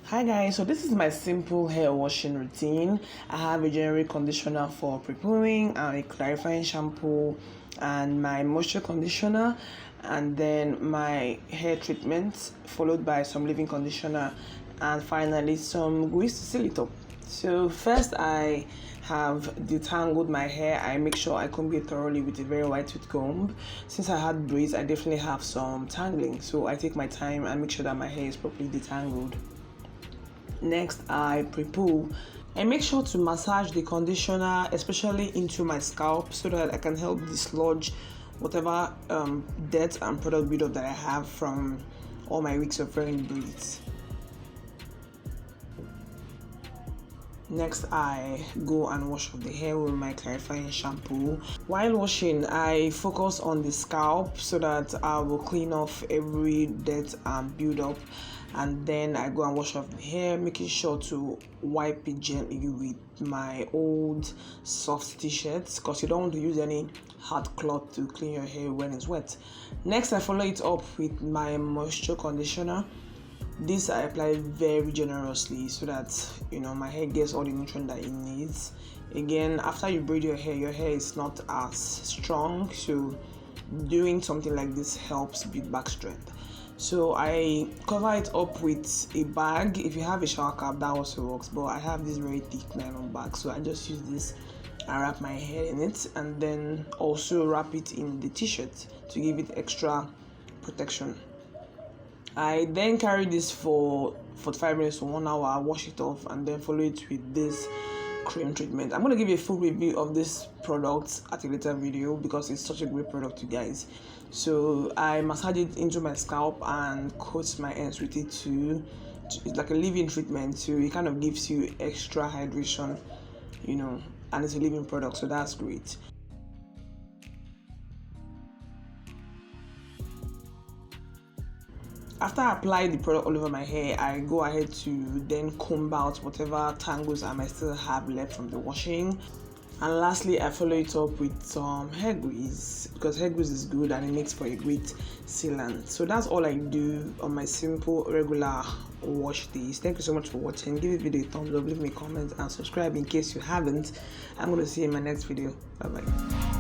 Hi guys, so this is my simple hair washing routine. I have a generic conditioner for pre-pooing and a clarifying shampoo and my moisture conditioner, and then my hair treatment followed by some leave-in conditioner and finally some grease to seal it up. So first I have detangled my hair. I make sure I comb it thoroughly with a very white tooth comb. Since I had braids, I definitely have some tangling, so I take my time and make sure that my hair is properly detangled. Next, I pre-poo. I make sure to massage the conditioner, especially into my scalp, so that I can help dislodge whatever dirt and product buildup that I have from all my weeks of wearing braids. Next, I go and wash off the hair with my clarifying shampoo. While washing, I focus on the scalp so that I will clean off every dirt and build up, and then I go and wash off the hair, making sure to wipe it gently with my old soft t-shirts because you don't want to use any hard cloth to clean your hair when it's wet. Next, I follow it up with my moisture conditioner. This I apply very generously so that my hair gets all the nutrients that it needs. Again, after you braid your hair is not as strong, so doing something like this helps build back strength. So I cover it up with a bag. If you have a shower cap, that also works, but I have this very thick nylon bag, so I just use this and wrap my hair in it, and then also wrap it in the t-shirt to give it extra protection. I then carry this for 45 minutes to 1 hour, wash it off, and then follow it with this cream treatment. I'm going to give you a full review of this product at a later video because it's such a great product, you guys. So I massage it into my scalp and coat my ends with it too. It's like a leave-in treatment, so it kind of gives you extra hydration, and it's a leave-in product, so that's great. After I apply the product all over my hair, I go ahead to then comb out whatever tangles I might still have left from the washing. And lastly, I follow it up with some hair grease because hair grease is good and it makes for a great sealant. So that's all I do on my simple regular wash days. Thank you so much for watching. Give this video a thumbs up, leave me a comment and subscribe in case you haven't. I'm going to see you in my next video. Bye bye.